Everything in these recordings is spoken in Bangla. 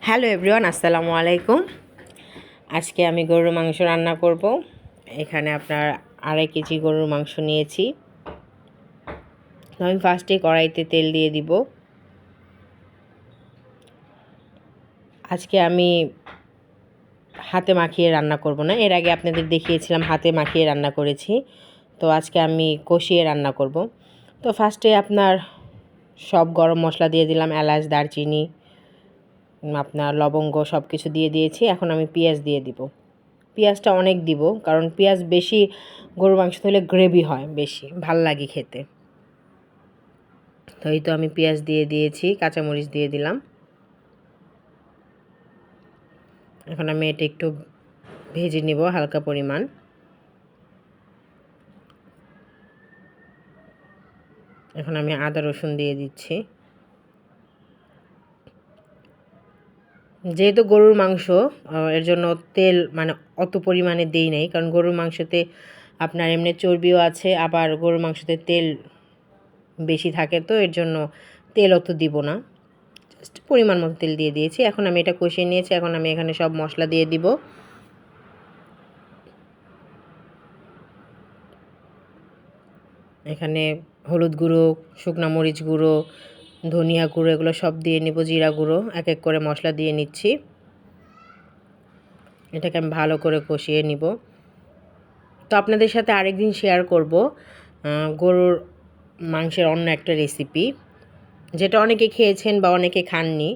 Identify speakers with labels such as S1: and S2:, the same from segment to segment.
S1: হ্যালো এভরিওয়ান, আসসালামু আলাইকুম। আজকে আমি গরুর মাংস রান্না করব। এখানে আপনার 2.5 কেজি গরুর মাংস নিয়েছি। আমি ফার্স্টে কড়াইতে তেল দিয়ে দিব। আজকে আমি হাতে মাখিয়ে রান্না করব না, এর আগে আপনাদের দেখিয়েছিলাম হাতে মাখিয়ে রান্না করেছি। তো আজকে আমি কষিয়ে রান্না করব। তো ফার্স্টে আপনার সব গরম মশলা দিয়ে দিলাম, এলাচ, দারচিনি, আপনার লবঙ্গ সব কিছু দিয়ে দিয়েছি। এখন আমি পেঁয়াজ দিয়ে দিব। পেঁয়াজটা অনেক দিব, কারণ পেঁয়াজ বেশি গরুর মাংস হলে গ্রেভি হয়, বেশি ভাল লাগে খেতে। তো এই তো আমি পেঁয়াজ দিয়ে দিয়েছি, কাঁচামরিচ দিয়ে দিলাম। এখন আমি এটা একটু ভেজে নিব হালকা পরিমাণ। এখন আমি আদা রসুন দিয়ে দিচ্ছি। যেহেতু গরুর মাংস, এর জন্য তেল মানে অত পরিমাণে দেই নাই, কারণ গরুর মাংসতে আপনার এমনি চর্বিও আছে, আবার গরুর মাংসতে তেল বেশি থাকে, তো এর জন্য তেল অত দিব না, জাস্ট পরিমাণ মতো তেল দিয়ে দিয়েছি। এখন আমি এটা কষিয়ে নিয়েছি। এখন আমি এখানে সব মশলা দিয়ে দিব। এখানে হলুদ গুঁড়ো, শুকনো মরিচ গুঁড়ো, ধনিয়া গুঁড়ো, এগুলো সব দিয়ে নিব, জিরা গুঁড়ো, এক এক করে মশলা দিয়ে নিচ্ছি। এটাকে আমি ভালো করে কষিয়ে নিব। তো আপনাদের সাথে আরেকদিন শেয়ার করব গরুর মাংসের অন্য একটা রেসিপি, যেটা অনেকে খেয়েছেন বা অনেকে খাননি।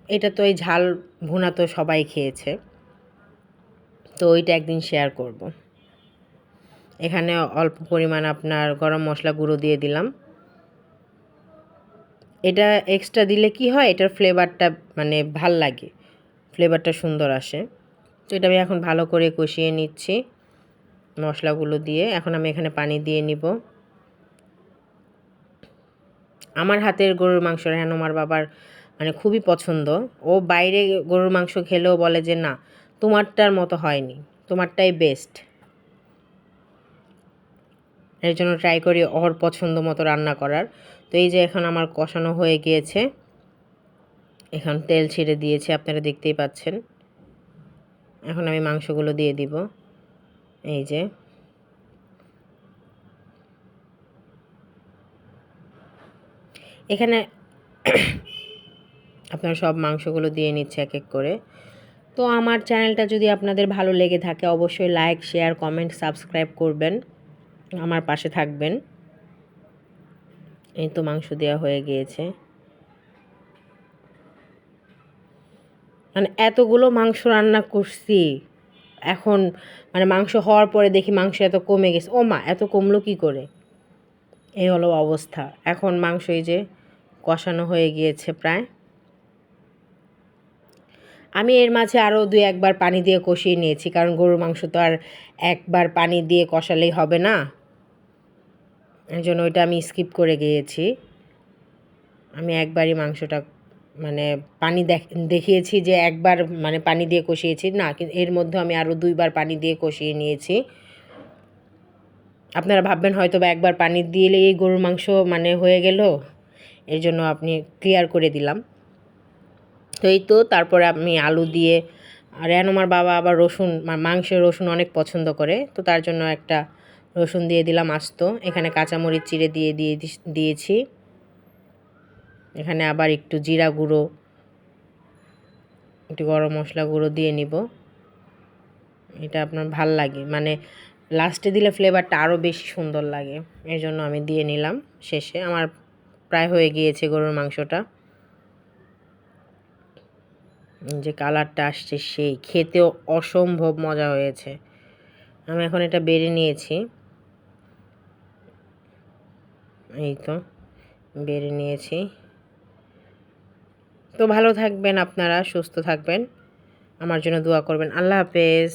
S1: এটা তো এই ঝাল ভুনা তো সবাই খেয়েছে, তো ওইটা একদিন শেয়ার করব। এখানে অল্প পরিমাণ আপনার গরম মশলা গুঁড়ো দিয়ে দিলাম। এটা এক্সট্রা দিলে কি হয়, এটার ফ্লেভারটা মানে ভাল লাগে, ফ্লেভারটা সুন্দর আসে। তো এটা আমি এখন ভালো করে কষিয়ে নিচ্ছি মশলাগুলো দিয়ে। এখন আমি এখানে পানি দিয়ে নিব। আমার হাতের গরুর মাংস আমার বাবার মানে খুবই পছন্দ। ও বাইরে গরুর মাংস খেলেও বলে যে না, তোমারটার মতো হয়নি, তোমারটাই বেস্ট। এর জন্য ট্রাই করি ওর পছন্দ মতো রান্না করার। তো এই যে এখন আমার কষানো হয়ে গিয়েছে, এখন তেল ছেড়ে দিয়েছে, আপনারা দেখতেই পাচ্ছেন। এখন আমি মাংসগুলো দিয়ে দিব। এই যে এখানে আপনারা সব মাংসগুলো দিয়ে নিচ্ছে এক এক করে। তো আমার চ্যানেলটা যদি আপনাদের ভালো লেগে থাকে, অবশ্যই লাইক, শেয়ার, কমেন্ট, সাবস্ক্রাইব করবেন, আমার পাশে থাকবেন। এই তো মাংস দেওয়া হয়ে গিয়েছে। মানে এতগুলো মাংস রান্না করছি, এখন মানে মাংস হওয়ার পরে দেখি মাংস এত কমে গেছে। ও মা, এত কমলো কি করে? এই হলো অবস্থা। এখন মাংস এই যে কষানো হয়ে গিয়েছে প্রায়। আমি এর মাঝে আরও 2-1 বার পানি দিয়ে কষিয়ে নিয়েছি, কারণ গরুর মাংস তো আর একবার পানি দিয়ে কষালেই হবে না, এই জন্য ওইটা আমি স্কিপ করে গিয়েছি। আমি একবারই মাংসটা মানে পানি দেখিয়েছি যে একবার মানে পানি দিয়ে কষিয়েছি না, কিন্তু এর মধ্যে আমি আরও 2 বার পানি দিয়ে কষিয়ে নিয়েছি। আপনারা ভাববেন হয়তো বা একবার পানি দিলে এই গরুর মাংস মানে হয়ে গেল, এর জন্য আপনি ক্লিয়ার করে দিলাম। তো এই তো তারপরে আমি আলু দিয়ে, আর আমার বাবা আবার রসুন মাংসে রসুন অনেক পছন্দ করে, তো তার জন্য একটা রসুন দিয়ে দিলাম আস্ত। এখানে কাঁচামরিচ চিড়ে দিয়েছি। এখানে আবার একটু জিরা গুঁড়ো, একটু গরম মশলা গুঁড়ো দিয়ে নিব। এটা আপনার ভাল লাগে, মানে লাস্টে দিলে ফ্লেভারটা আরও বেশি সুন্দর লাগে, এই জন্য আমি দিয়ে নিলাম শেষে। আমার প্রায় হয়ে গিয়েছে গরুর মাংসটা। যে কালারটা আসছে, সেই খেতেও অসম্ভব মজা হয়েছে। আমি এখন এটা বেড়ে নিয়েছি। এই তো বেড়ে নিয়েছি। তো ভালো থাকবেন আপনারা, সুস্থ থাকবেন, আমার জন্য দোয়া করবেন। আল্লাহ হাফেজ।